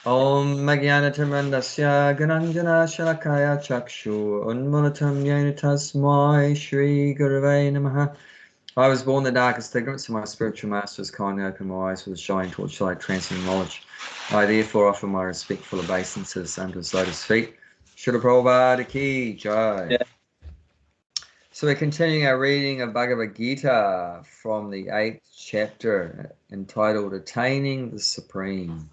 Om Magyanathamandasya Gananjana Shalakaya Chakshu Unmulatam Yena Tasmai Shri Gurave Namaha. I was born in the darkest ignorance, and my spiritual masters kindly opened my eyes with a shining torchlight, transcending knowledge. I therefore offer my respectful obeisances unto his lotus feet. Srila Prabhupada Ki Jai. Yeah. So we're continuing our reading of Bhagavad Gita from the 8th chapter, entitled Attaining the Supreme.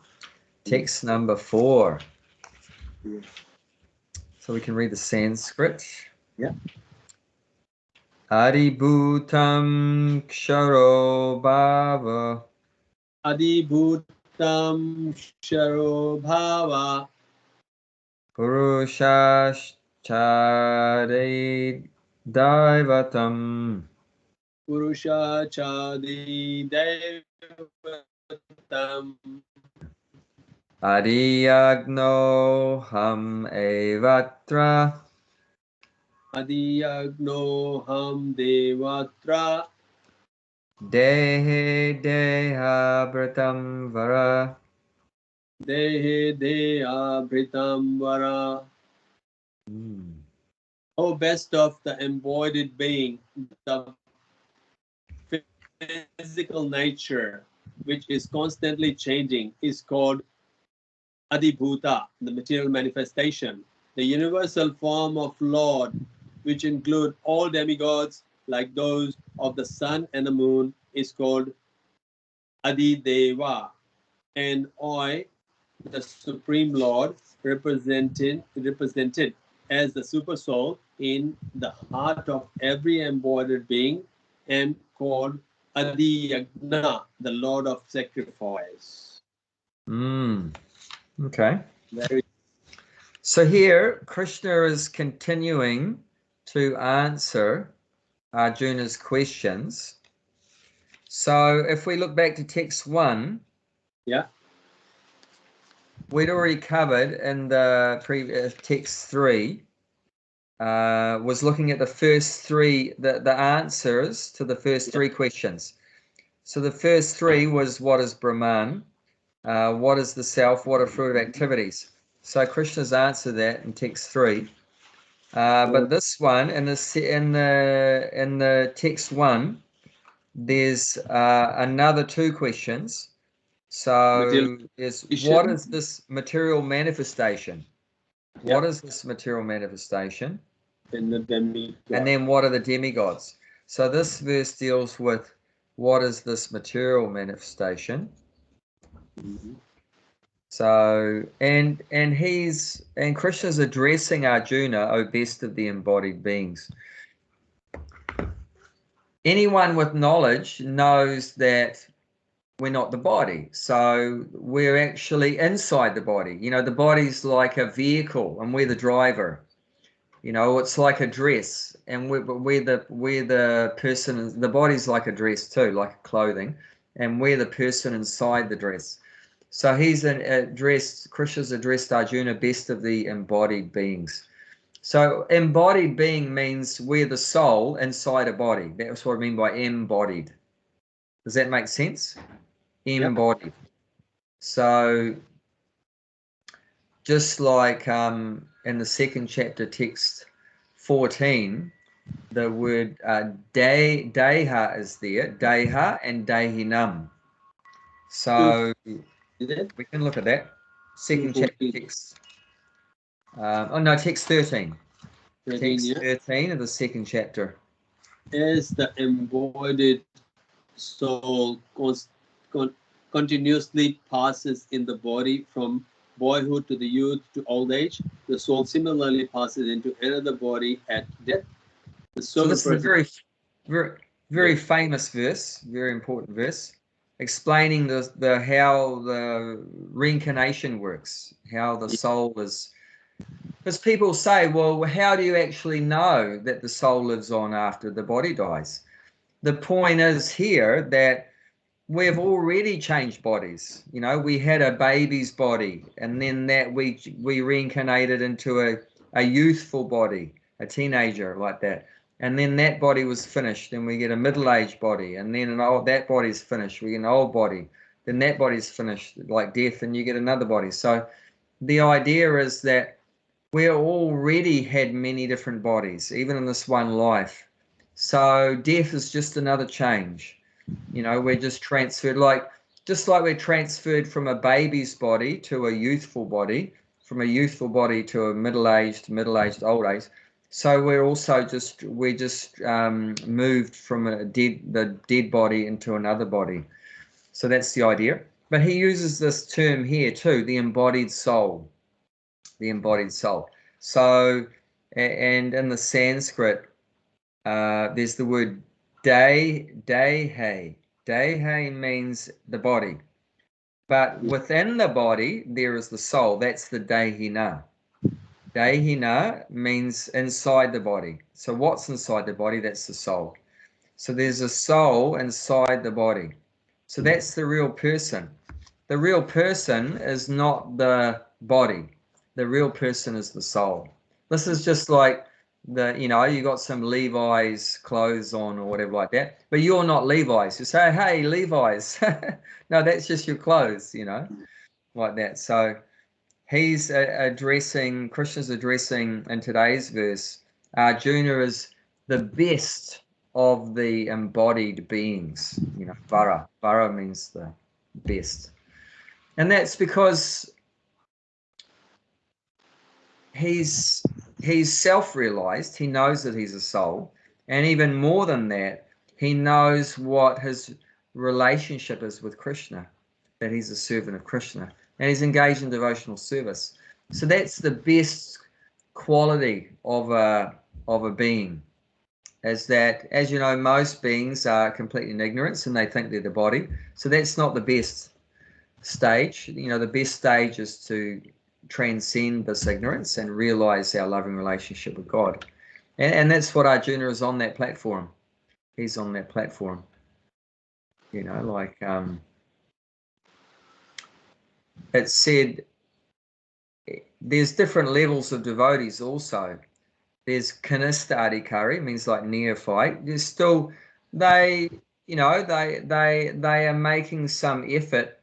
Text number 4. Yeah. So we can read the Sanskrit. Yeah. Adibhutam ksharo bhava Adibhutam Sharo Bhava purushashchare daivatam Purusha Chadi Devatam adiyagno ham evatra Adiyagno Ham Devatra dehe deha bratam vara. Dehe Deha Britam Vara. O best of the embodied being, the physical nature, which is constantly changing, is called Adibhuta, the material manifestation. The universal form of Lord, which include all demigods like those of the sun and the moon, is called Adideva. And I, the Supreme Lord, represented as the super soul in the heart of every embodied being, am called Adiyagna, the Lord of sacrifice. Okay. Very. So here, Krishna is continuing to answer Arjuna's questions. So if we look back to text 1, Yeah. we'd already covered in the previous text 3, was looking at the first 3, the answers to the first 3 questions. So the first 3 was, what is Brahman? What is the self? What are fruit of activities? So Krishna's answered that in text 3. But this one, in the text 1, there's another 2 questions. So what is this material manifestation? What is this material manifestation? And the demigod. And then what are the demigods? So this verse deals with what is this material manifestation? So and Krishna's addressing Arjuna, O best of the embodied beings. Anyone with knowledge knows that we're not the body. So we're actually inside the body. You know, the body's like a vehicle and we're the driver. You know, it's like a dress, and we're the person. The body's like a dress too, like clothing, and we're the person inside the dress. So Krishna's addressed Arjuna, best of the embodied beings. So embodied being means we're the soul inside a body. That's what I mean by embodied. Does that make sense? Embodied. Yep. So just like in the 2nd chapter, text 14, the word deha is there, deha and dehinam. So we can look at that. 2nd chapter text. Text 13. Text 13 of the 2nd chapter. As the embodied soul continuously passes in the body from boyhood to the youth to old age, the soul similarly passes into another body at death. So this is a very famous verse, very important verse, explaining how the reincarnation works, how the soul is. Because people say, well, how do you actually know that the soul lives on after the body dies? The point is here that we've already changed bodies. You know, we had a baby's body, and then that we reincarnated into a youthful body, a teenager like that. And then that body was finished, and we get a middle-aged body, and then that body's finished, we get an old body, then that body's finished, like death, and you get another body. So the idea is that we already had many different bodies, even in this one life. So death is just another change. You know, we're just transferred, just like we're transferred from a baby's body to a youthful body, from a youthful body to a middle-aged, old age. So we're also just moved from the dead body into another body. So that's the idea. But he uses this term here too, the embodied soul. The embodied soul. So, and in the Sanskrit, there's the word dehe. Dehe means the body. But within the body, there is the soul. That's the dehina. Dehina means inside the body. So what's inside the body? That's the soul. So there's a soul inside the body. So that's the real person. The real person is not the body. The real person is the soul. This is just like you got some Levi's clothes on or whatever like that, but you're not Levi's. You say, hey, Levi's. No, that's just your clothes, like that. So he's Krishna's addressing in today's verse, Arjuna is the best of the embodied beings. Vara. Vara means the best. And that's because he's self-realized. He knows that he's a soul. And even more than that, he knows what his relationship is with Krishna, that he's a servant of Krishna. And he's engaged in devotional service. So that's the best quality of a being, is that, as you know, most beings are completely in ignorance and they think they're the body. So that's not the best stage. The best stage is to transcend this ignorance and realize our loving relationship with God. And that's what Arjuna is on that platform. He's on that platform. It's said there's different levels of devotees also. There's Kanista Adhikari, means like neophyte. There's still, they are making some effort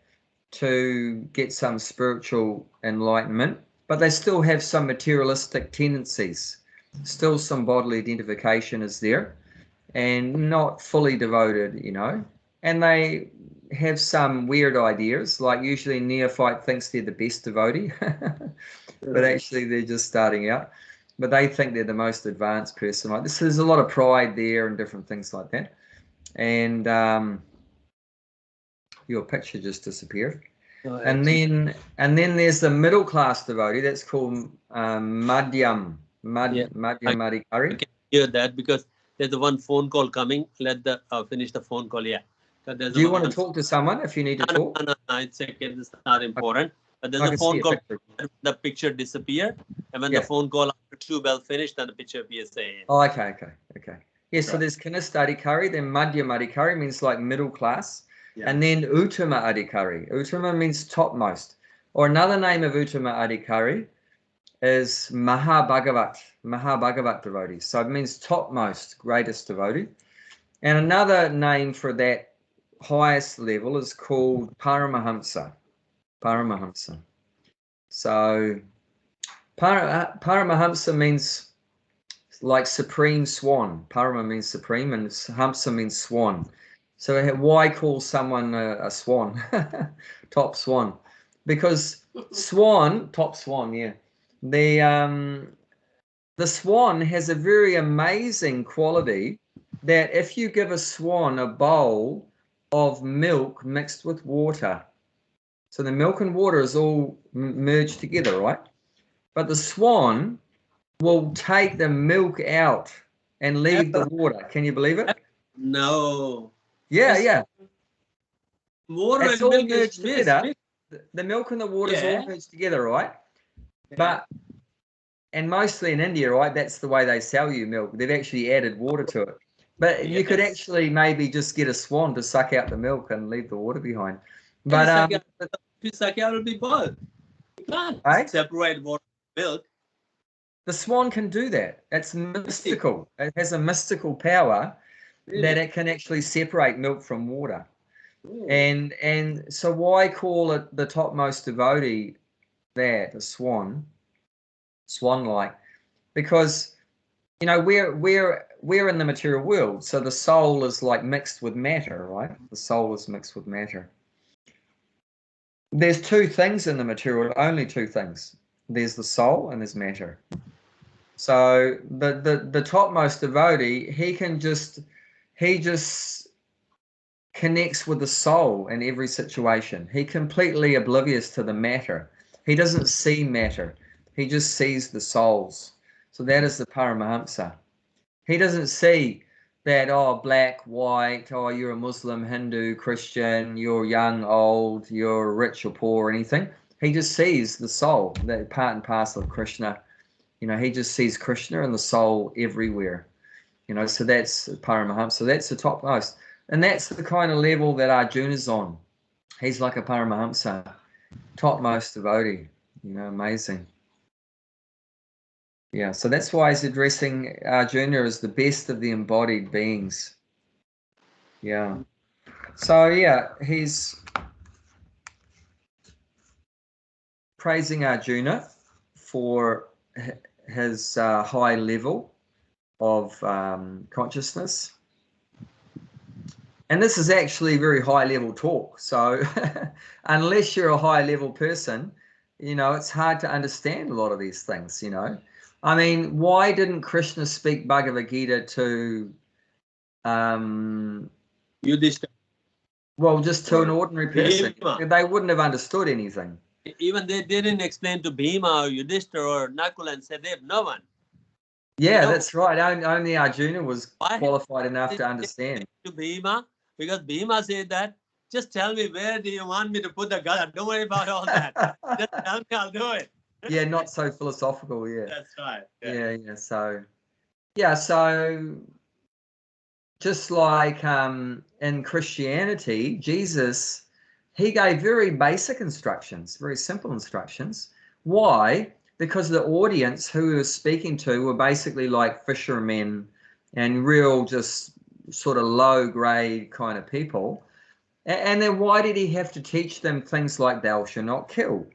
to get some spiritual enlightenment, but they still have some materialistic tendencies. Still some bodily identification is there, and not fully devoted, and they have some weird ideas, like usually neophyte thinks they're the best devotee, but actually they're just starting out. But they think they're the most advanced person. Like this, there's a lot of pride there and different things like that. And your picture just disappeared. And then there's the middle class devotee. That's called Madhyam Adhikari. I can hear that because there's the one phone call coming. Let the finish the phone call. Yeah. Do you want to talk to someone if you need to talk? No, it's okay. It's not important. But there's a phone call. The picture disappear, and when the phone call after 2 bell finished, then the picture appears again. Oh, okay. Yeah, so there's Kanista Adhikari, then Madhyam Adhikari means like middle class, and then Uttama Adhikari. Uttama means topmost. Or another name of Uttama Adhikari is Bhagavad devotee. So it means topmost, greatest devotee. And another name for that highest level is called Paramahamsa. So Paramahamsa means like supreme swan. Parama means supreme and Hamsa means swan. So why call someone a swan? Top swan? Because top swan, yeah. The swan has a very amazing quality that if you give a swan a bowl of milk mixed with water, so the milk and water is all merged together, right? But the swan will take the milk out and leave the water. Can you believe it? No. Yeah. More it's all merged together. The milk and the water is all merged together, right? Yeah. And mostly in India, right, that's the way they sell you milk. They've actually added water to it. But you could actually maybe just get a swan to suck out the milk and leave the water behind. But suck out will be both. You can't separate water and milk. The swan can do that. It's mystical. It has a mystical power that it can actually separate milk from water. And so why call it the topmost devotee, that a swan-like? Because we're in the material world, so the soul is like mixed with matter, right? The soul is mixed with matter. There's two things in the material, only two things. There's the soul and there's matter. So the topmost devotee, he just connects with the soul in every situation. He completely oblivious to the matter. He doesn't see matter. He just sees the souls. So that is the Paramahamsa. He doesn't see that, oh, black, white, oh, you're a Muslim, Hindu, Christian, you're young, old, you're rich or poor, or anything. He just sees the soul, that part and parcel of Krishna. He just sees Krishna and the soul everywhere. So that's Paramahamsa. So that's the topmost. And that's the kind of level that Arjuna's on. He's like a Paramahamsa, topmost devotee. Amazing. Yeah, so that's why he's addressing Arjuna as the best of the embodied beings. Yeah. So, yeah, he's praising Arjuna for his high level of consciousness. And this is actually very high level talk. So unless you're a high level person, it's hard to understand a lot of these things, I mean, why didn't Krishna speak Bhagavad Gita to Yudhishthira? Well, just to an ordinary person. Bhima. They wouldn't have understood anything. Even they didn't explain to Bhima or Yudhishthira or Nakula and Sadev, no one. Yeah, that's right. Only Arjuna was qualified enough to understand. To Bhima, because Bhima said that, just tell me where do you want me to put the gada. Don't worry about all that. Just tell me, I'll do it. Yeah, not so philosophical, yeah. That's right. Yeah. So just like in Christianity, Jesus, he gave very basic instructions, very simple instructions. Why? Because the audience who he was speaking to were basically like fishermen and real just sort of low grade kind of people. And then why did he have to teach them things like thou shalt not kill?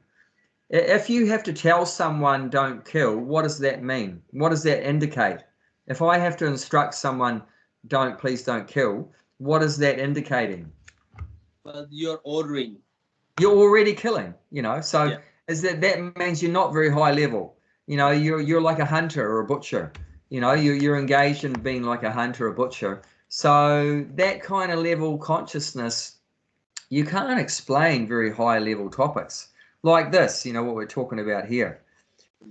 If you have to tell someone don't kill, what does that mean? What does that indicate? If I have to instruct someone please don't kill, what is that indicating? Well, you're ordering. You're already killing, so yeah. Is that means you're not very high level. You're like a hunter or a butcher. You're engaged in being like a hunter or butcher. So that kind of level consciousness, you can't explain very high level topics like this, what we're talking about here.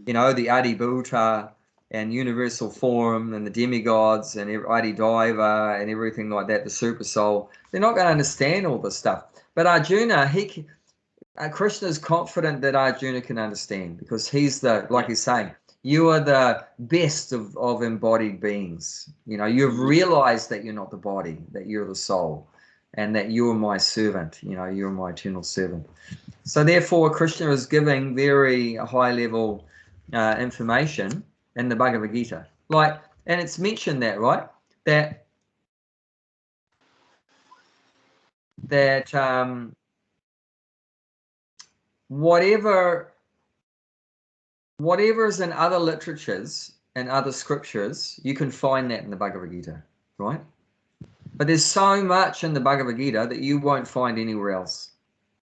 The Adibhuta and universal form and the demigods and Adidaiva and everything like that, the super soul, they're not going to understand all this stuff. But Arjuna, Krishna is confident that Arjuna can understand, because he's like he's saying, you are the best of embodied beings. You've realized that you're not the body, that you're the soul, and that you're my servant, you're my eternal servant. So therefore, Krishna is giving very high level information in the Bhagavad Gita. And it's mentioned that, right? That whatever is in other literatures and other scriptures, you can find that in the Bhagavad Gita, right? But there's so much in the Bhagavad Gita that you won't find anywhere else.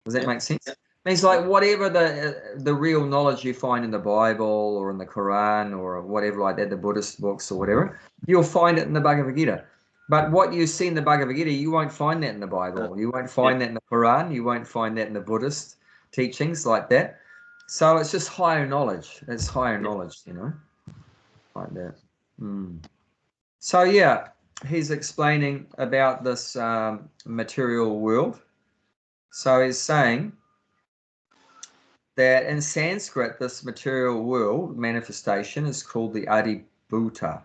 Does that make sense? It's like whatever the real knowledge you find in the Bible or in the Quran or whatever like that, the Buddhist books or whatever, you'll find it in the Bhagavad Gita. But what you see in the Bhagavad Gita, you won't find that in the Bible. You won't find that in the Quran. You won't find that in the Buddhist teachings like that. So it's just higher knowledge. It's higher knowledge, like that. So yeah, he's explaining about this material world. So he's saying that in Sanskrit, this material world manifestation is called the Adibhuta,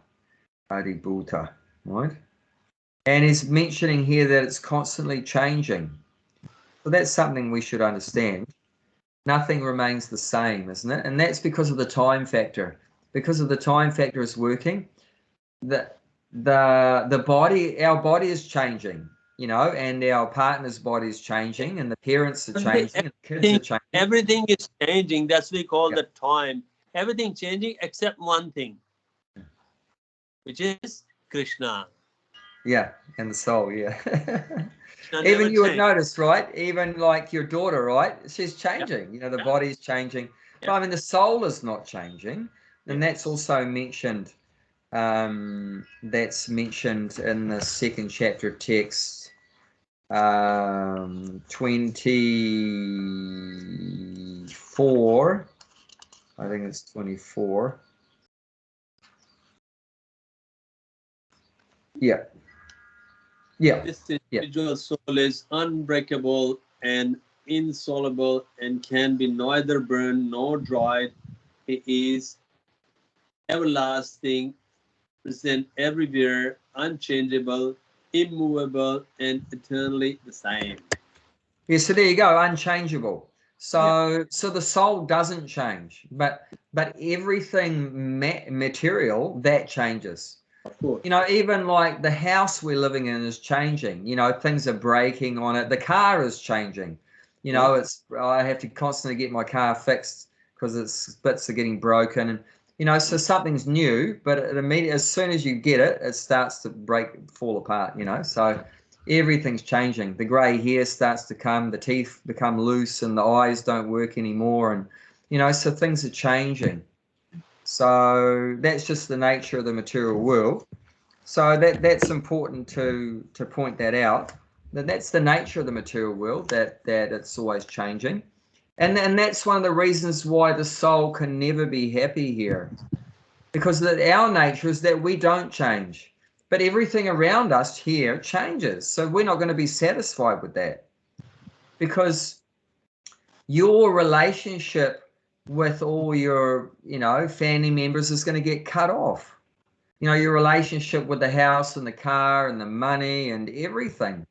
right? And he's mentioning here that it's constantly changing. So that's something we should understand. Nothing remains the same, isn't it? And that's because of the time factor. Because of the time factor is working, the body, our body is changing. you know, and our partner's body is changing, and the parents are changing, and the kids are changing. Everything is changing. That's what we call Yeah. the time. Everything changing except one thing, which is Krishna. Yeah, and the soul, yeah. Krishna Even never you would changed. notice, right? Even like your daughter, right? She's changing. You know, the Yeah. body's changing. But Yeah. I mean, the soul is not changing, and that's Yes. also mentioned. That's mentioned in the second chapter text, 24. I think it's 24. Yeah. Yeah. This Yeah. individual soul is unbreakable and insoluble and can be neither burned nor dried. It is everlasting, present everywhere, unchangeable, immovable, and eternally the same. Yeah, so there you go, unchangeable. Yeah. So the soul doesn't change, but everything material that changes. Of course. You know, even like the house we're living in is changing. You know, things are breaking on it. The car is changing. You know, I have to constantly get my car fixed because its bits are getting broken, and you know, so something's new, but it immediately, as soon as you get it, it starts to fall apart. You know, so everything's changing. The grey hair starts to come, the teeth become loose, and the eyes don't work anymore, and you know, so things are changing. So that's just the nature of the material world. So that's important to point that out. That's the nature of the material world, that it's always changing. And that's one of the reasons why the soul can never be happy here. Because our nature is that we don't change. But everything around us here changes. So we're not going to be satisfied with that. Because your relationship with all your, you know, family members is going to get cut off. You know, your relationship with the house and the car and the money and everything,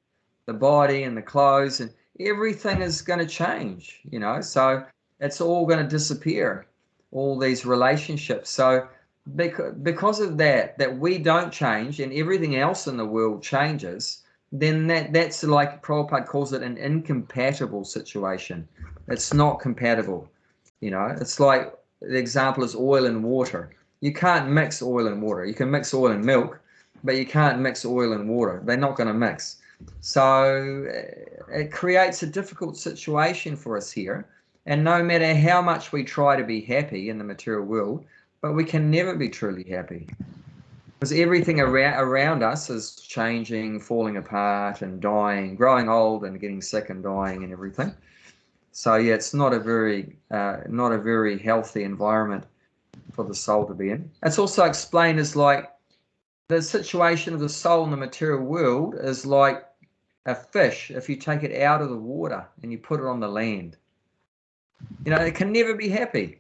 the body and the clothes, and everything is going to change, you know, so it's all going to disappear, all these relationships. So because of that we don't change and everything else in the world changes, then that's like Prabhupada calls it an incompatible situation. It's not compatible, you know. It's like the example is oil and water. You can't mix oil and water. You can mix oil and milk, but you can't mix oil and water. They're not going to mix. So it creates a difficult situation for us here. And no matter how much we try to be happy in the material world, but we can never be truly happy. Because everything around us is changing, falling apart and dying, growing old and getting sick and dying and everything. So yeah, it's not a very healthy environment for the soul to be in. It's also explained as like the situation of the soul in the material world is like a fish. If you take it out of the water and you put it on the land, you know, it can never be happy.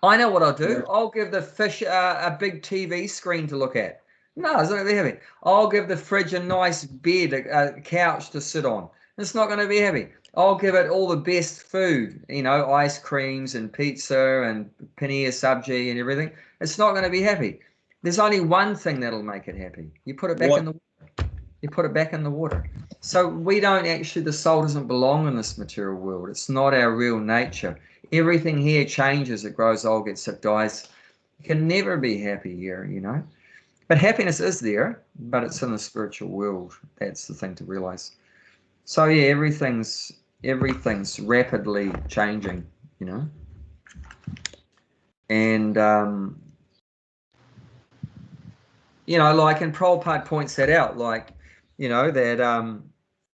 I know what I'll do. I'll give the fish a big TV screen to look at. No, it's not going to be happy. I'll give the fridge a nice bed, a couch to sit on. It's not going to be happy. I'll give it all the best food, you know, ice creams and pizza and paneer sabji and everything. It's not going to be happy. There's only one thing that'll make it happy. You put it back in the water. You put it back in the water. So we don't actually, the soul doesn't belong in this material world. It's not our real nature. Everything here changes. It grows old, gets sick, dies. You can never be happy here, you know. But happiness is there, but it's in the spiritual world. That's the thing to realize. So yeah, everything's rapidly changing, you know. And you know, like, and Prabhupada points that out, like, you know, that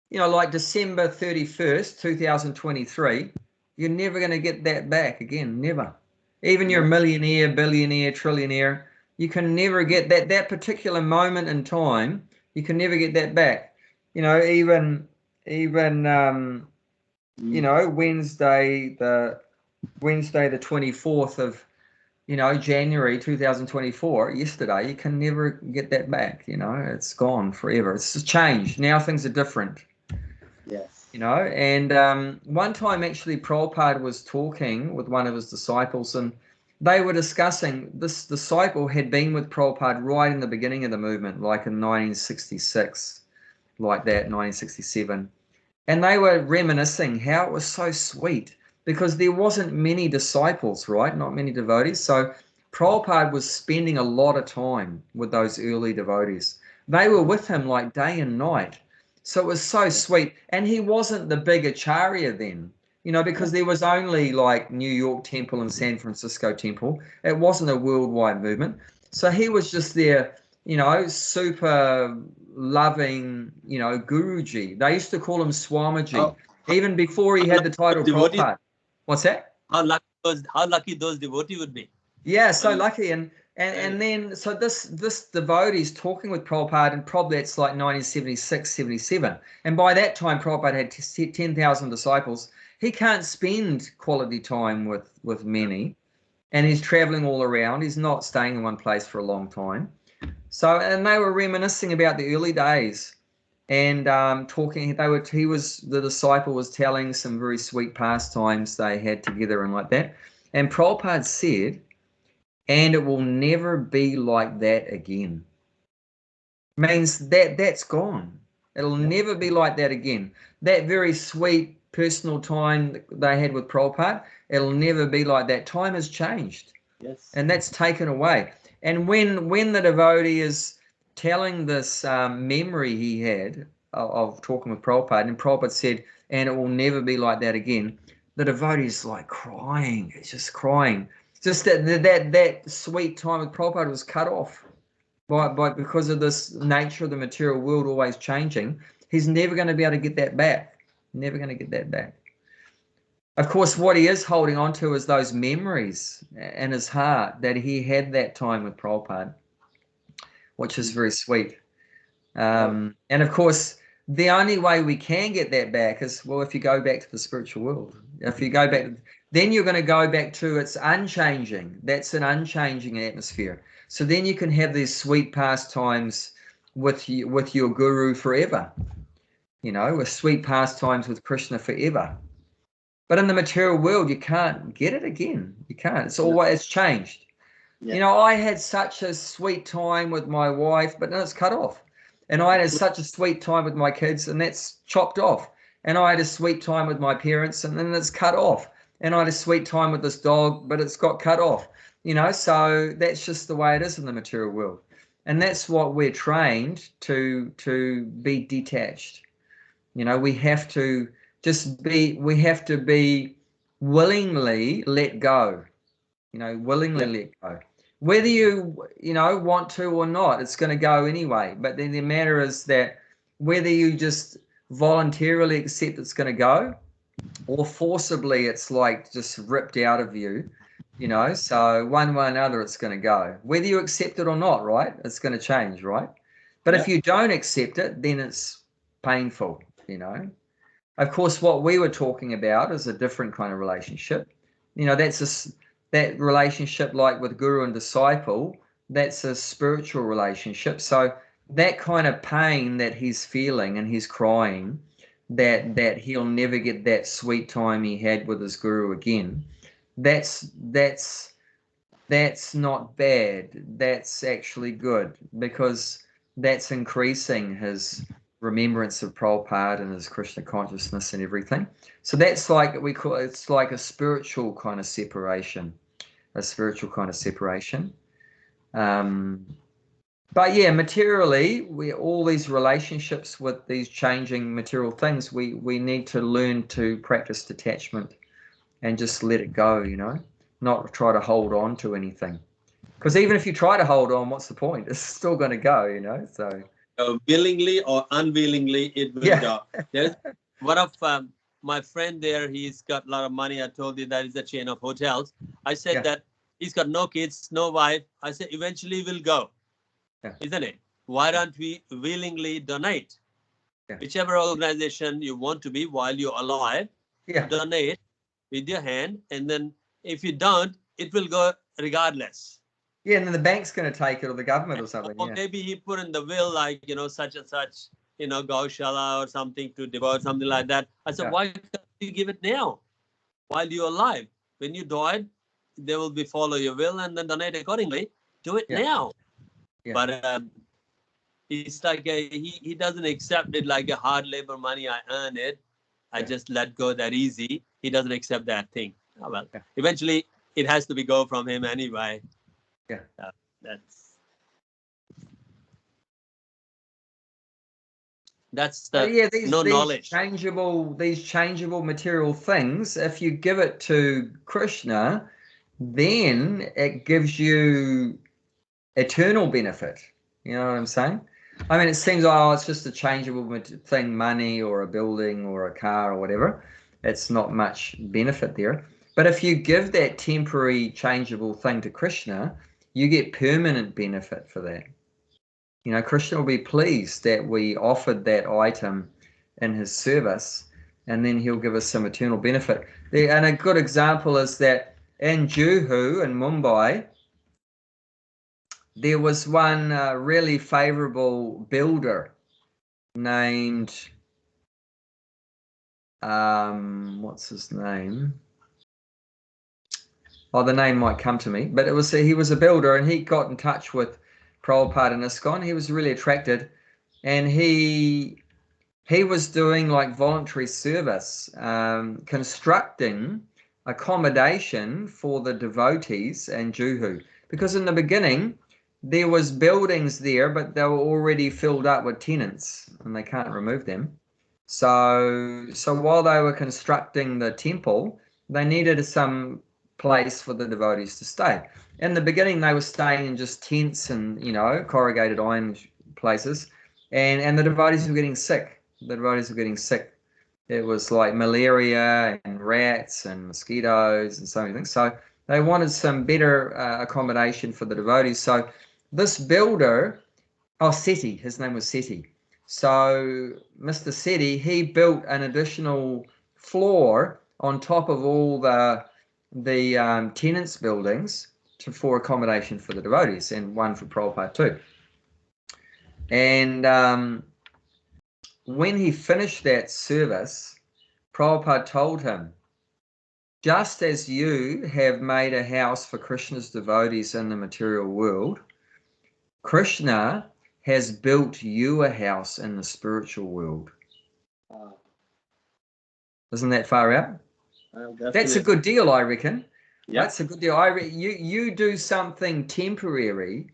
you know, like December 31st, 2023, you're never going to get that back again, never. Even your millionaire, billionaire, trillionaire, you can never get that particular moment in time. You can never get that back. You know, even you know, Wednesday the 24th of, you know, January 2024, yesterday, you can never get that back. You know, it's gone forever. It's changed. Now things are different. Yes. You know, and one time actually Prabhupada was talking with one of his disciples, and they were discussing, this disciple had been with Prabhupada right in the beginning of the movement, like in 1966. like that, 1967. And they were reminiscing how it was so sweet because there wasn't many disciples, right? Not many devotees. So Prabhupada was spending a lot of time with those early devotees. They were with him like day and night. So it was so sweet. And he wasn't the big acharya then, because there was only like New York Temple and San Francisco Temple. It wasn't a worldwide movement. So he was just there, super loving, Guruji. They used to call him Swamiji, even before he had the title Prabhupada. What's that? How lucky those devotees would be. Yeah, so lucky. And then so this devotee's talking with Prabhupada, and probably it's like 1976, 77. And by that time, Prabhupada had 10,000 disciples. He can't spend quality time with many, and he's traveling all around. He's not staying in one place for a long time. So, and they were reminiscing about the early days, and talking. The disciple was telling some very sweet pastimes they had together and like that. And Prabhupada said, and it will never be like that again. Means that's gone. It'll never be like that again. That very sweet personal time that they had with Prabhupada, it'll never be like that. Time has changed. Yes. And that's taken away. And when the devotee is telling this memory he had of talking with Prabhupada, and Prabhupada said, and it will never be like that again, the devotee is like crying. It's just crying. Just that sweet time with Prabhupada was cut off because of this nature of the material world always changing. He's never going to be able to get that back. Never going to get that back. Of course, what he is holding on to is those memories in his heart that he had that time with Prabhupada, which is very sweet. And of course, the only way we can get that back is, well, if you go back to the spiritual world. If you go back, then you're going to go back to its unchanging. That's an unchanging atmosphere. So then you can have these sweet pastimes with your guru forever, with sweet pastimes with Krishna forever. But in the material world, you can't get it again. You can't. It's changed. Yeah. I had such a sweet time with my wife, but then it's cut off. And I had such a sweet time with my kids, and that's chopped off. And I had a sweet time with my parents, and then it's cut off. And I had a sweet time with this dog, but it's got cut off. So that's just the way it is in the material world. And that's what we're trained to be detached. We have to be willingly let go, willingly let go. Whether you want to or not, it's going to go anyway. But then the matter is that whether you just voluntarily accept it's going to go, or forcibly it's like just ripped out of you, so one way or another it's going to go. Whether you accept it or not, right? It's going to change, right? But if you don't accept it, then it's painful, Of course, what we were talking about is a different kind of relationship. That relationship like with guru and disciple, that's a spiritual relationship. So that kind of pain that he's feeling and he's crying, that he'll never get that sweet time he had with his guru again, that's not bad. That's actually good, because that's increasing his remembrance of Prabhupada and his Krishna consciousness and everything. So that's like it's like a spiritual kind of separation. But yeah, materially, all these relationships with these changing material things, we need to learn to practice detachment and just let it go, not try to hold on to anything. Because even if you try to hold on, what's the point? It's still going to go, so... willingly or unwillingly, it will go. There's one of my friend there. He's got a lot of money. I told you that is a chain of hotels. I said that he's got no kids, no wife. I said eventually we'll go, isn't it? Why don't we willingly donate? Whichever organization you want to be while you're alive, donate with your hand, and then if you don't, it will go regardless. Yeah, and then the bank's going to take it, or the government or something. Or maybe he put in the will, like, such and such, Gaushala or something to devote, something like that. I said, why can't you give it now while you're alive? When you died, they will follow your will and then donate accordingly. Do it now. But It's like he doesn't accept it like a hard labor money. I earn it. I just let go that easy. He doesn't accept that thing. Oh, well, eventually it has to be go from him anyway. Yeah. That's the these knowledge. These changeable material things, if you give it to Krishna, then it gives you eternal benefit. You know what I'm saying? I mean, it seems, oh, it's just a changeable thing, money or a building or a car or whatever. It's not much benefit there. But if you give that temporary changeable thing to Krishna, you get permanent benefit for that. You know, Krishna will be pleased that we offered that item in his service, and then he'll give us some eternal benefit. And a good example is that in Juhu in Mumbai, there was one really favorable builder named, what's his name? Oh, the name might come to me, but he was a builder, and he got in touch with Prabhupada and ISKCON. He was really attracted, and he was doing like voluntary service, constructing accommodation for the devotees in Juhu, because in the beginning there was buildings there, but they were already filled up with tenants, and they can't remove them. So while they were constructing the temple, they needed some place for the devotees to stay. In the beginning, they were staying in just tents and, you know, corrugated iron places, and the devotees were getting sick. The devotees were getting sick. It was like malaria and rats and mosquitoes and so many things. So they wanted some better accommodation for the devotees. So this builder, Seti, his name was Seti. So Mr. Seti, he built an additional floor on top of all the tenants' buildings for accommodation for the devotees, and one for Prabhupada too. And when he finished that service, Prabhupada told him, just as you have made a house for Krishna's devotees in the material world, Krishna has built you a house in the spiritual world. Isn't that far out? That's a good deal, I reckon. Yep. That's a good deal. You do something temporary.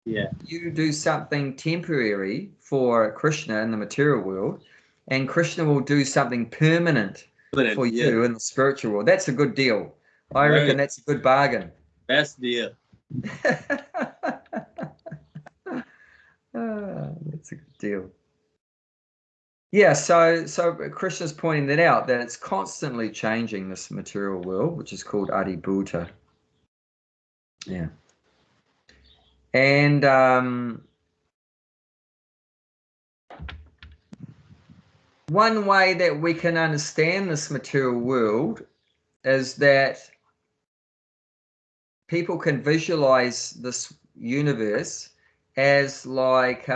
Yeah. You do something temporary for Krishna in the material world, and Krishna will do something permanent for you in the spiritual world. That's a good deal. I reckon that's a good bargain. Best deal. That's a good deal. Yeah, so Krishna's pointing that out, that it's constantly changing, this material world, which is called Adibhuta. Yeah. And one way that we can understand this material world is that people can visualize this universe as like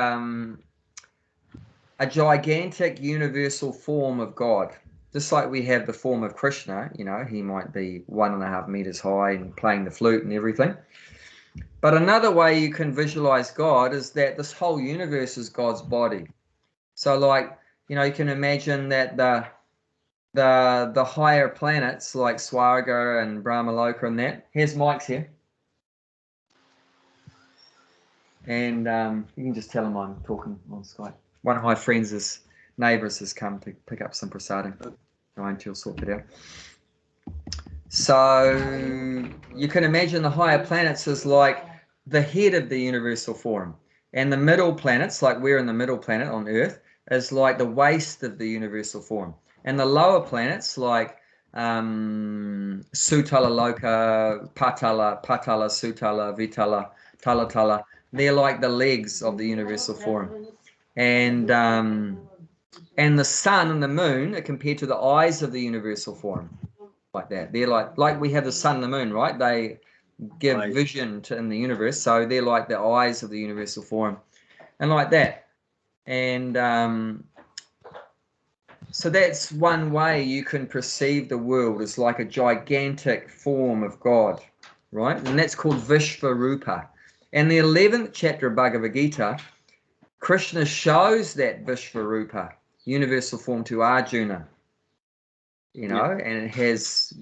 a gigantic universal form of God. Just like we have the form of Krishna, you know, he might be 1.5 meters high and playing the flute and everything. But another way you can visualize God is that this whole universe is God's body. So like, you know, you can imagine that the higher planets like Swarga and Brahmaloka and that. Here's Mike's here. And you can just tell him I'm talking on Skype. One of my friends' neighbours has come to pick up some prasadam. Trying to sort it out. So you can imagine the higher planets as like the head of the universal form, and the middle planets, like we're in the middle planet on Earth, is like the waist of the universal form, and the lower planets like Sutala Loka, Patala, Sutala, Vitala, Talatala, they're like the legs of the universal form. And the sun and the moon are compared to the eyes of the universal form, like that. They're like we have the sun and the moon, right? They give vision in the universe, so they're like the eyes of the universal form, and like that. And so that's one way you can perceive the world as like a gigantic form of God, right? And that's called Vishvarupa. And the 11th chapter of Bhagavad Gita, Krishna shows that Vishvarupa, universal form, to Arjuna, you know, and it has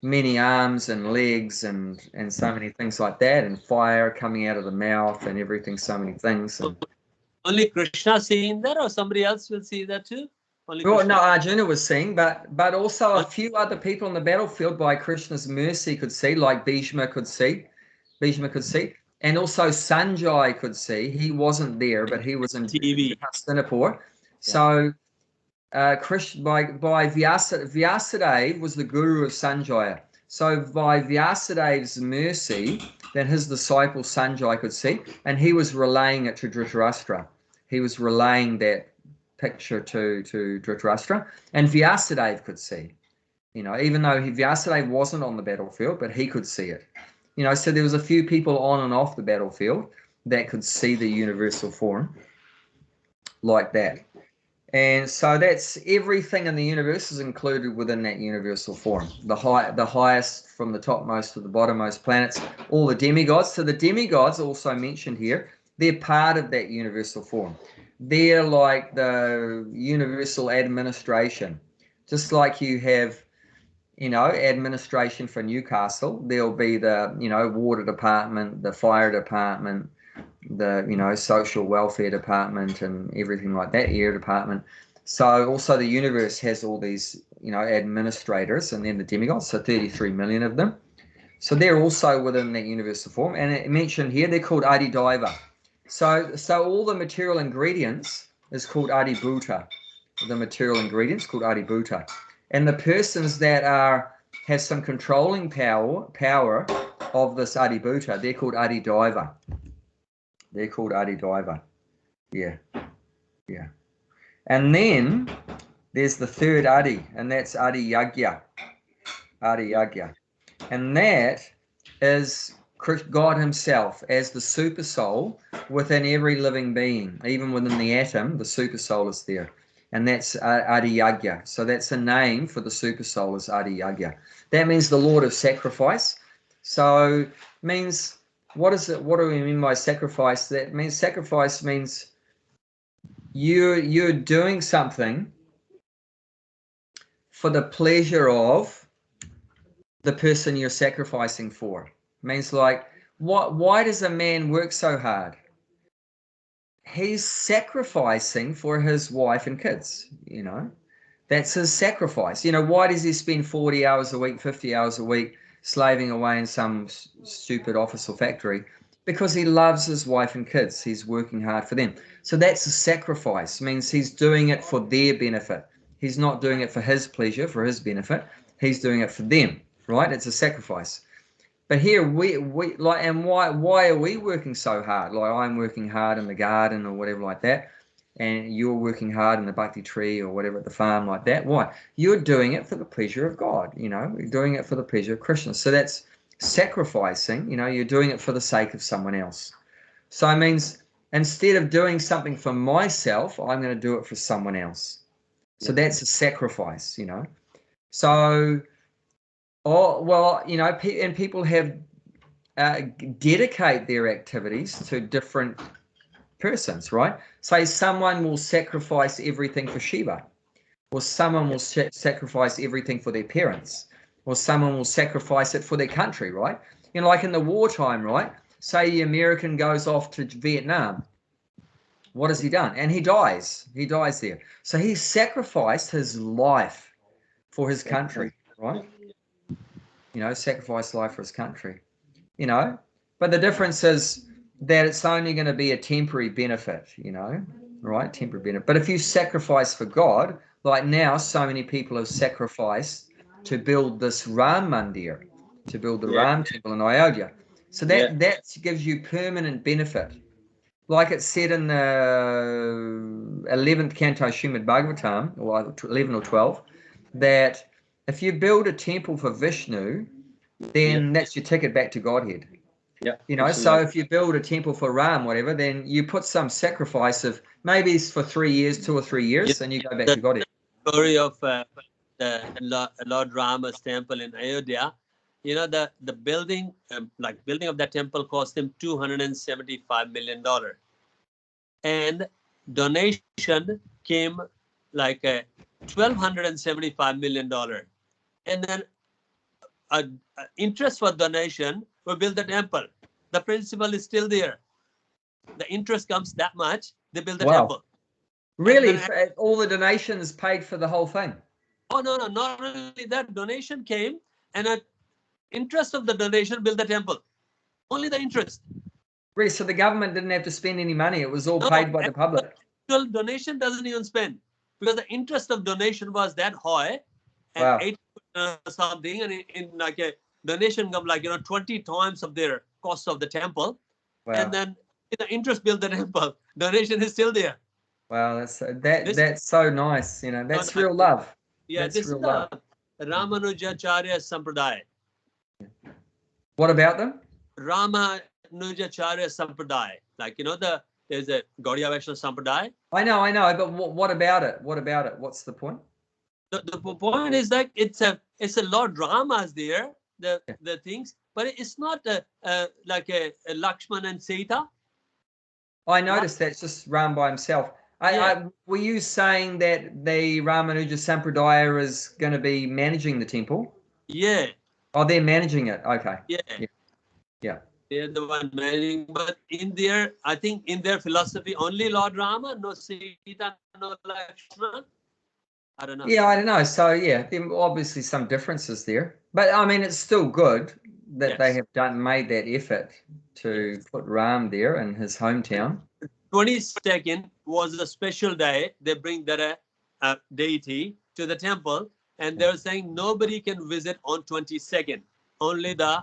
many arms and legs and so many things like that, and fire coming out of the mouth and everything, so many things. And only Krishna seeing that, or somebody else will see that too? Only well, Krishna. no, Arjuna was seeing, but also a few other people on the battlefield by Krishna's mercy could see, like Bhishma could see, and also Sanjay could see. He wasn't there, but he was in TV. Hastinapur. So Krishna, by Vyasadeva was the guru of Sanjaya. So by Vyasadev's mercy, then his disciple Sanjay could see, and he was relaying it to Dhritarashtra. He was relaying that picture to Dhritarashtra, and Vyasadeva could see. You know, even though Vyasadeva wasn't on the battlefield, but he could see it. You know, so there was a few people on and off the battlefield that could see the universal form like that. And so that's everything in the universe is included within that universal form. The highest from the topmost to the bottommost planets, all the demigods. So the demigods also mentioned here, they're part of that universal form. They're like the universal administration. Just like you have, you know, administration for Newcastle, there'll be the, you know, water department, the fire department, the, you know, social welfare department and everything like that, air department. So also the universe has all these, you know, administrators, and then the demigods, so 33 million of them. So they're also within that universal form, and it mentioned here they're called Adidaiva. So all the material ingredients is called Adibhuta. The material ingredients called Adibhuta, and the persons that have some controlling power of this Adibhuta, they're called Adidaiva. They're called Adidaiva. Yeah. And then there's the third Adi, and that's Adiyagya. And that is God himself as the super soul within every living being. Even within the atom, the super soul is there. And that's Adiyagya. So that's a name for the super soul, is Adiyagya. That means the Lord of sacrifice. So it means, what is it? What do we mean by sacrifice? That means sacrifice means you're doing something for the pleasure of the person you're sacrificing for. It means like, why does a man work so hard? He's sacrificing for his wife and kids, you know. That's his sacrifice. You know, why does he spend 40 hours a week, 50 hours a week slaving away in some stupid office or factory? Because he loves his wife and kids. He's working hard for them. So that's a sacrifice. It means he's doing it for their benefit. He's not doing it for his pleasure, for his benefit. He's doing it for them, right? It's a sacrifice. But here we like, and why are we working so hard? Like, I'm working hard in the garden or whatever like that, and you're working hard in the bhakti tree or whatever at the farm like that. Why? You're doing it for the pleasure of God. You know, you're doing it for the pleasure of Krishna. So that's sacrificing. You know, you're doing it for the sake of someone else. So it means instead of doing something for myself, I'm going to do it for someone else. So that's a sacrifice. You know. So. Oh, well, you know, and people have dedicate their activities to different persons, right? Say someone will sacrifice everything for Shiva, or someone will sacrifice everything for their parents, or someone will sacrifice it for their country, right? You know, like in the wartime, right? Say the American goes off to Vietnam. What has he done? And he dies. He dies there. So he sacrificed his life for his country, right? You know, sacrifice life for his country, you know, but the difference is that it's only going to be a temporary benefit, you know, right? Temporary benefit. But if you sacrifice for God, like now, so many people have sacrificed to build this Ram Mandir, to build the Ram temple in Ayodhya. So that gives you permanent benefit. Like it said in the 11th canto Srimad Bhagavatam, or 11 or 12, that if you build a temple for Vishnu, then that's your ticket back to Godhead. Yeah. You know, so if you build a temple for Ram, whatever, then you put some sacrifice of maybe it's for 3 years, 2 or 3 years, and you go back to Godhead. The story of the Lord Rama's temple in Ayodhya, you know, the building, building of that temple cost him $275 million. and donation came like a $1,275 million. And then interest for donation, we build the temple. The principle is still there. The interest comes that much, they build the temple. Really? All the donations paid for the whole thing? Oh, no, not only that. Donation came, and at interest of the donation build the temple. Only the interest. Really? So the government didn't have to spend any money. It was all paid by the public. Actual donation doesn't even spend, because the interest of donation was that high, and 8 something, and in like a donation come like 20 times of their cost of the temple, and then the interest build the temple. Donation is still there. Wow, that's so nice. That's real love. Yeah, that's this real is love. the Ramanujacharya Sampradaya. What about them? Ramanujacharya Sampradaya. Like, there's a Gaudiya Vaishnava Sampradaya. I know, but what about it? What about it? What's the point? The point is that it's a Lord Rama's there, the things, but it's not like a Lakshman and Sita. I noticed that's just Ram by himself. Were you saying that the Ramanuja Sampradaya is going to be managing the temple? Yeah. Oh, they're managing it. Okay. Yeah. They're the one managing, but I think in their philosophy, only Lord Rama, no Sita, no Lakshman. I don't know. Yeah, I don't know. So there are obviously some differences there, but I mean, it's still good that they have made that effort to put Ram there in his hometown. 22nd was a special day. They bring that deity to the temple, and they're saying nobody can visit on 22nd. Only the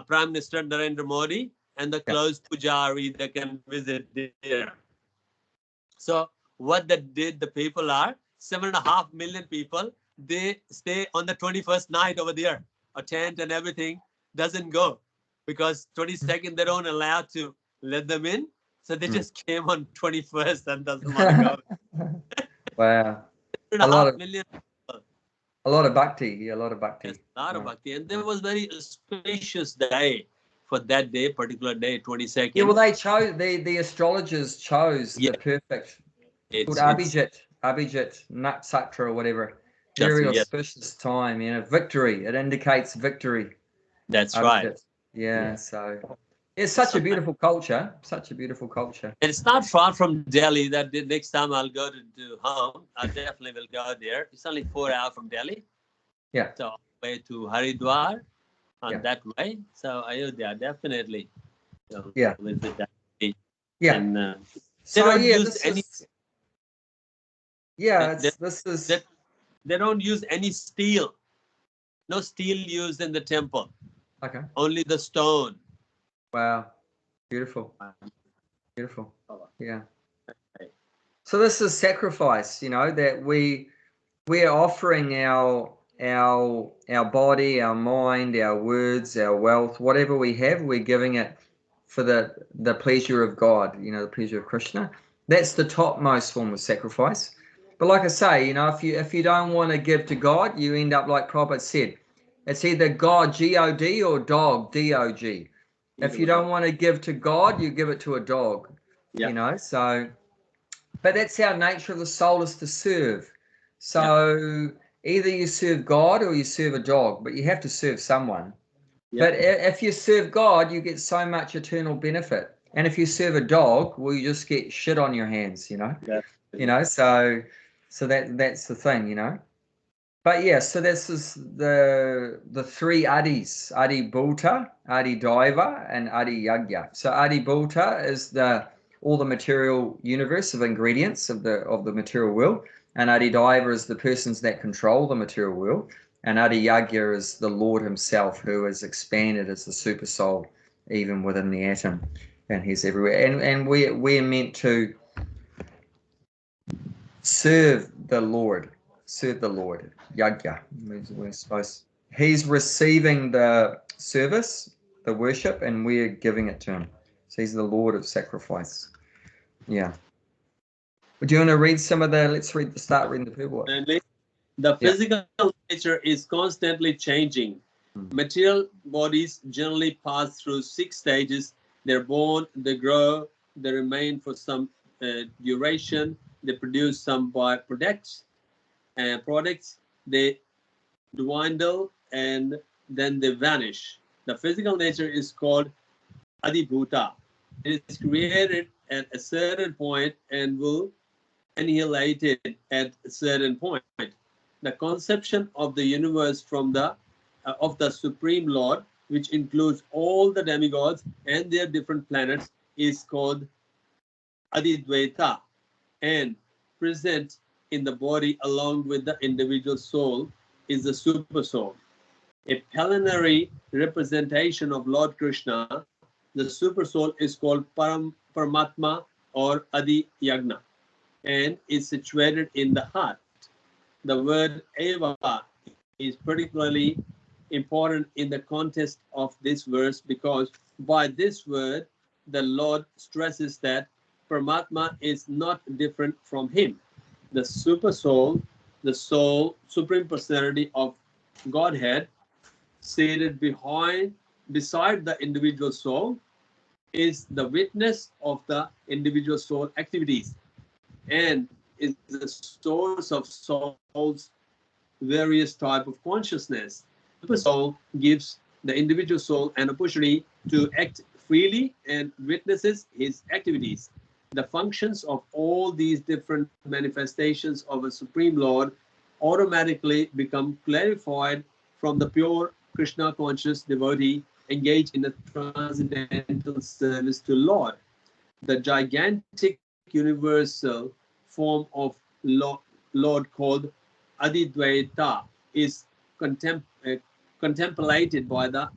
Prime Minister Narendra Modi and the close pujari that can visit there. So what that did, the people are 7.5 million people. They stay on the 21st night over there. A tent and everything doesn't go, because 22nd they don't allow to let them in. So they just came on 21st and doesn't want to go. Wow. 7.5 million people. A lot of bhakti. A lot of bhakti. Yes, a lot of bhakti. And there was very auspicious day for that day, particular day, 22nd. Yeah, well, they chose, the astrologers chose the perfect, called Abhijit Nakshatra or whatever. Very auspicious time, victory. It indicates victory. That's Abhijit. right. Yeah, so it's such a beautiful culture. Such a beautiful culture. It's not far from Delhi. That the next time I'll go to home, I definitely will go there. It's only 4 hours from Delhi. Yeah. So way to Haridwar on that way. So Ayodhya, definitely. So visit that. Yeah. And they don't use any. They don't use any steel. No steel used in the temple. Okay. Only the stone. Wow. Beautiful. Beautiful. Yeah. So this is sacrifice, that we're offering our body, our mind, our words, our wealth, whatever we have, we're giving it for the pleasure of God, the pleasure of Krishna. That's the topmost form of sacrifice. But like I say, if you don't want to give to God, you end up like Prabhupada said. It's either God, G-O-D, or dog, D-O-G. If you don't want to give to God, you give it to a dog, so. But that's our nature of the soul, is to serve. So either you serve God or you serve a dog, but you have to serve someone. But if you serve God, you get so much eternal benefit. And if you serve a dog, well, you just get shit on your hands, So that's the thing, But so this is the three Adis: Adi Bhuta, Adi Daiva, and Adi Yagya. So Adi Bhuta is all the material universe of ingredients of the material world, and Adi Daiva is the persons that control the material world, and Adi Yagya is the Lord himself, who is expanded as the super soul even within the atom, and he's everywhere. And we're meant to serve the Lord. Serve the Lord. Yagya. We're supposed. He's receiving the service, the worship, and we're giving it to him. So he's the Lord of sacrifice. Yeah. Do you want to read some of the? Let's start reading the purport. The physical nature is constantly changing. Material bodies generally pass through 6 stages. They're born, they grow, they remain for some duration. They produce some byproducts and products. They dwindle and then they vanish. The physical nature is called Adibhuta. It is created at a certain point and will annihilate it at a certain point. The conception of the universe from the of the Supreme Lord, which includes all the demigods and their different planets, is called Adidvaita, and present in the body along with the individual soul is the super soul. A plenary representation of Lord Krishna, the super soul is called Paramatma or Adi Yagna and is situated in the heart. The word Eva is particularly important in the context of this verse because by this word the Lord stresses that Paramatma is not different from him. The super soul, the soul, supreme personality of Godhead, seated beside the individual soul, is the witness of the individual soul activities and is the source of soul's various type of consciousness. The soul gives the individual soul an opportunity to act freely and witnesses his activities. The functions of all these different manifestations of a Supreme Lord automatically become clarified from the pure Krishna conscious devotee engaged in a transcendental service to Lord. The gigantic universal form of Lord called Adidvaita is contemplated by the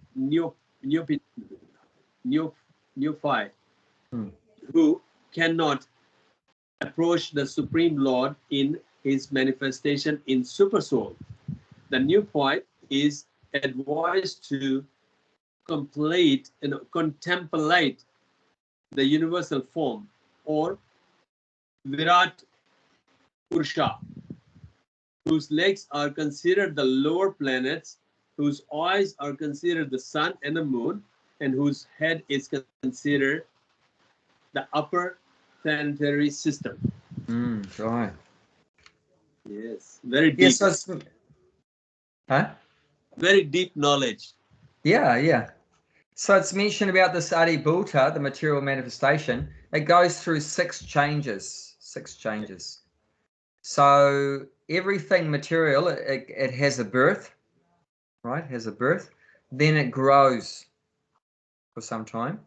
neophyte who cannot approach the Supreme Lord in his manifestation in Super Soul. The neophyte is advised to contemplate the universal form or Virat Purusha, whose legs are considered the lower planets, whose eyes are considered the sun and the moon, and whose head is considered the upper planetary system. Right. Yes, very deep. Yes, huh? Very deep knowledge. Yeah. So it's mentioned about this Adibhuta, the material manifestation. It goes through 6 changes. So everything material, it has a birth, right? Has a birth. Then it grows for some time.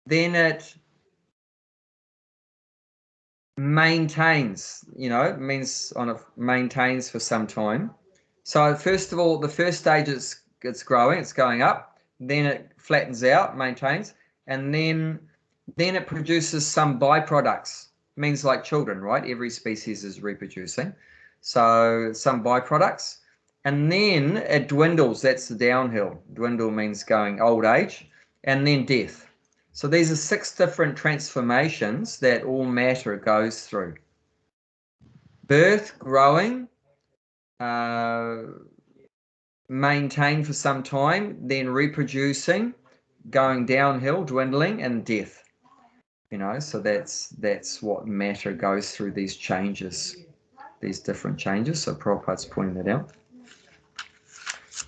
Then it maintains, means maintains for some time. So first of all, the first stage it's growing, it's going up, then it flattens out, maintains, and then it produces some byproducts. It means like children, right? Every species is reproducing. So some byproducts, and then it dwindles, that's the downhill. Dwindle means going old age, and then death. So these are 6 different transformations that all matter goes through. Birth, growing, maintain for some time, then reproducing, going downhill, dwindling, and death. So that's what matter goes through, these changes, these different changes. So Prabhupada's pointing that out.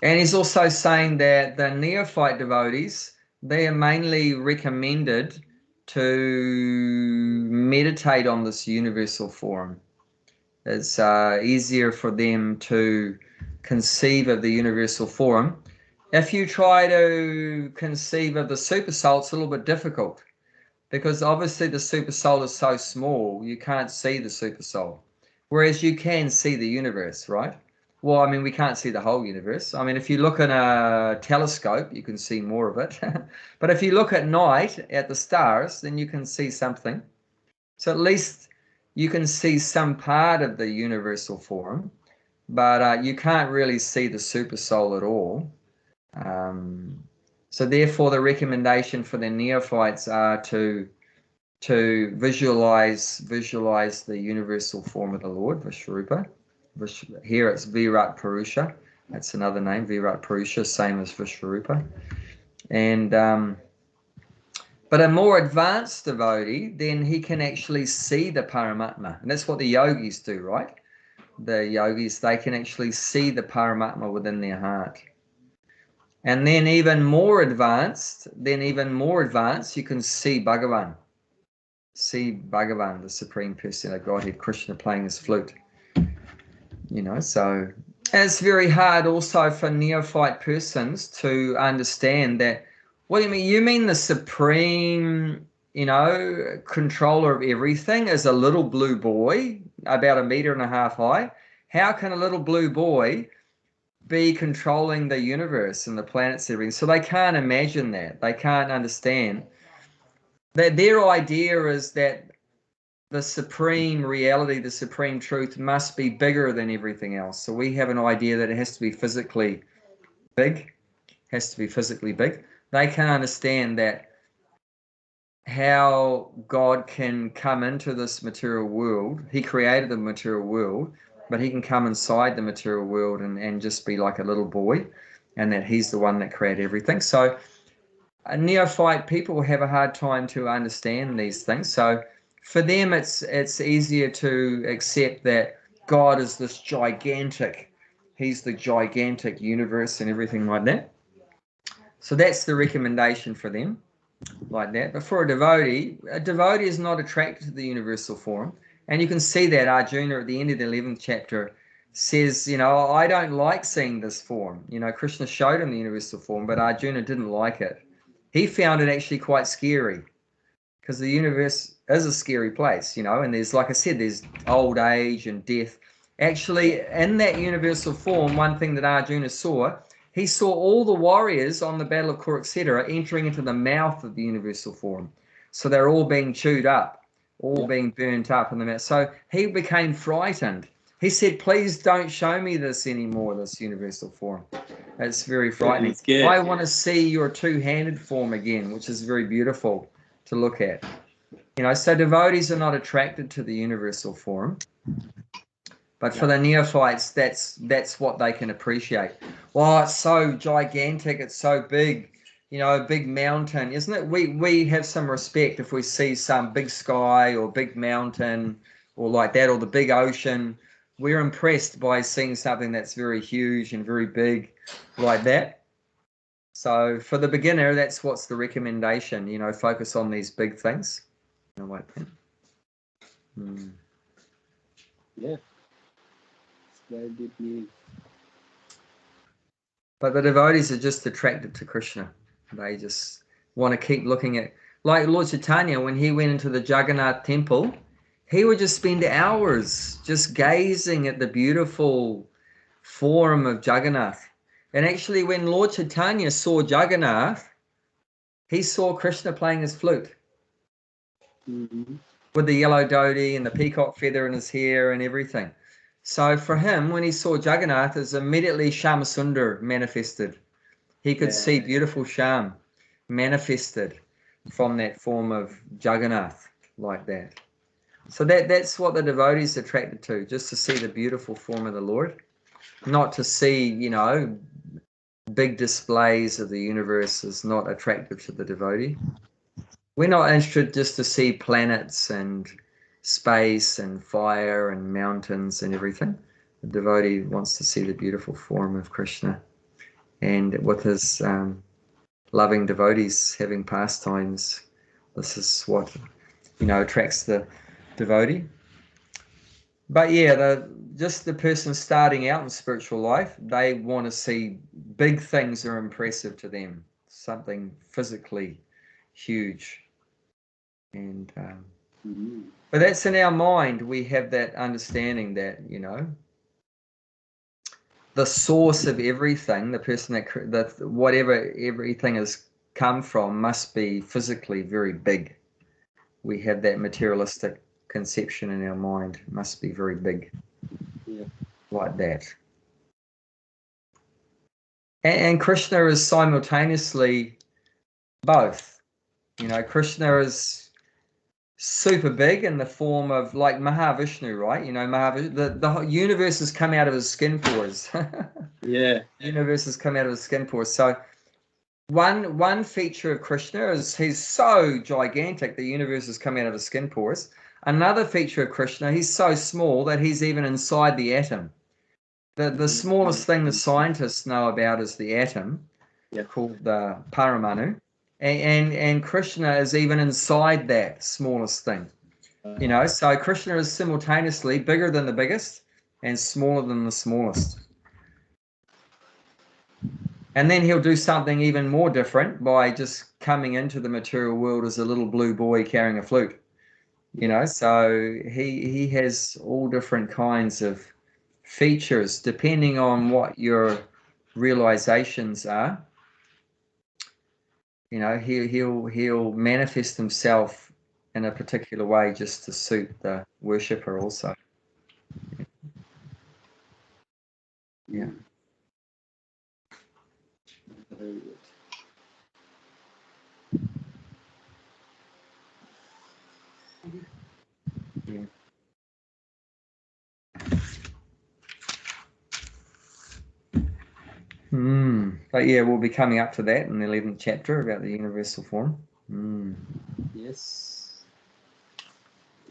And he's also saying that the neophyte devotees, they are mainly recommended to meditate on this universal form. It's easier for them to conceive of the universal form. If you try to conceive of the super soul, it's a little bit difficult because obviously the super soul is so small, you can't see the super soul. Whereas you can see the universe, right? Well, I mean, we can't see the whole universe. I mean, if you look in a telescope, you can see more of it. But if you look at night at the stars, then you can see something. So at least you can see some part of the universal form, but you can't really see the super soul at all. So therefore, the recommendation for the neophytes are to visualize the universal form of the Lord, Vishvarupa. Here it's Virat Purusha. That's another name, Virat Purusha, same as Vishvarupa. And But a more advanced devotee, then he can actually see the Paramatma. And that's what the yogis do, right? The yogis, they can actually see the Paramatma within their heart. And then even more advanced, you can see Bhagavan. See Bhagavan, the Supreme Person of Godhead, Krishna playing his flute. You know, so it's very hard also for neophyte persons to understand that. What do you mean? You mean the supreme, you know, controller of everything is a little blue boy about 1.5 meters high? How can a little blue boy be controlling the universe and the planets and everything? So they can't imagine that. They can't understand that. Their idea is that the supreme reality, the supreme truth must be bigger than everything else. So we have an idea that it has to be physically big, They can understand that how God can come into this material world. He created the material world, but he can come inside the material world and just be like a little boy, and that he's the one that created everything. So neophyte people have a hard time to understand these things. So for them, it's easier to accept that God is this gigantic, he's the gigantic universe and everything like that. So that's the recommendation for them, like that. But for a devotee is not attracted to the universal form. And you can see that Arjuna at the end of the 11th chapter says, you know, I don't like seeing this form. You know, Krishna showed him the universal form, but Arjuna didn't like it. He found it actually quite scary, because the universe is a scary place, you know, and there's, like I said, there's old age and death. Actually, in that universal form, one thing that Arjuna saw, he saw all the warriors on the Battle of Kurukshetra entering into the mouth of the universal form. So they're all being chewed up, being burnt up in the mouth. So he became frightened. He said, please don't show me this anymore, this universal form. It's very frightening. I want to see your two-handed form again, which is very beautiful to look at. You know, so devotees are not attracted to the universal form. But for the neophytes, that's what they can appreciate. Well, it's so gigantic, it's so big, you know, a big mountain, isn't it? We have some respect if we see some big sky or big mountain or like that, or the big ocean. We're impressed by seeing something that's very huge and very big like that. So for the beginner, that's what's the recommendation, you know, focus on these big things. You know, like that. Yeah. Very deep meaning. But the devotees are just attracted to Krishna. They just want to keep looking at, like Lord Chaitanya, when he went into the Jagannath temple, he would just spend hours just gazing at the beautiful form of Jagannath. And actually, when Lord Chaitanya saw Jagannath, he saw Krishna playing his flute with the yellow dhoti and the peacock feather in his hair and everything. So for him, when he saw Jagannath, is immediately Shama Sundar manifested. He could see beautiful Sham manifested from that form of Jagannath, like that. So that's what the devotees are attracted to, just to see the beautiful form of the Lord, not to see, you know, big displays of the universe is not attractive to the devotee. We're not interested just to see planets and space and fire and mountains and everything. The devotee wants to see the beautiful form of Krishna, and with his loving devotees having pastimes, this is what, you know, attracts the devotee. But yeah, just the person starting out in spiritual life, they want to see big things are impressive to them, something physically huge. And but that's in our mind. We have that understanding that, you know, the source of everything, the person that whatever everything has come from, must be physically very big. We have that materialistic conception in our mind. It must be very big, like that. And Krishna is simultaneously both. You know, Krishna is super big in the form of like Mahavishnu, right? You know, Mahavishnu, the universe has come out of his skin pores. Yeah. The universe has come out of his skin pores. So one feature of Krishna is he's so gigantic the universe has come out of his skin pores. Another feature of Krishna, he's so small that he's even inside the atom. The smallest thing the scientists know about is the atom, called the paramanu, and Krishna is even inside that smallest thing. You know, so Krishna is simultaneously bigger than the biggest and smaller than the smallest. And then he'll do something even more different by just coming into the material world as a little blue boy carrying a flute. You know, so he has all different kinds of features depending on what your realizations are. You know, he'll manifest himself in a particular way just to suit the worshipper also. Yeah. Very good. Yeah. But yeah, we'll be coming up to that in the 11th chapter about the universal form. Yes.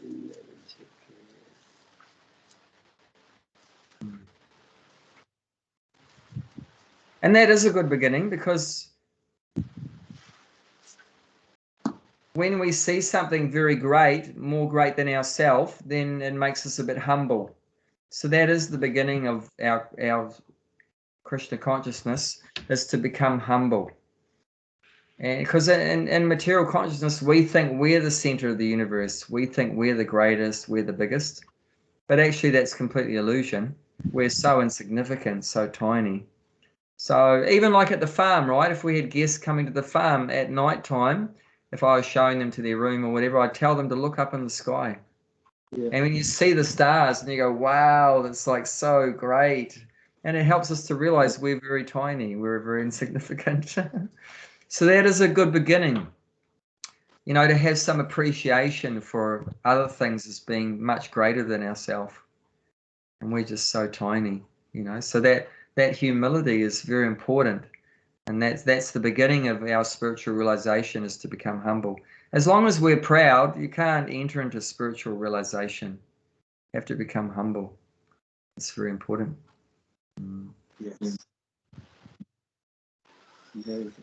11 chapter. And that is a good beginning, because when we see something very great, more great than ourselves, then it makes us a bit humble. So that is the beginning of our Krishna consciousness, is to become humble. And because in material consciousness, we think we're the center of the universe. We think we're the greatest, we're the biggest. But actually, that's completely illusion. We're so insignificant, so tiny. So even like at the farm, right? If we had guests coming to the farm at night time, if I was showing them to their room or whatever, I'd tell them to look up in the sky. Yeah. And when you see the stars and you go, wow, that's like so great. And it helps us to realize we're very tiny, we're very insignificant. So that is a good beginning, you know, to have some appreciation for other things as being much greater than ourselves. And we're just so tiny, you know. So that humility is very important. And that's the beginning of our spiritual realization, is to become humble. As long as we're proud, you can't enter into spiritual realization. You have to become humble. It's very important. Yes. Very good.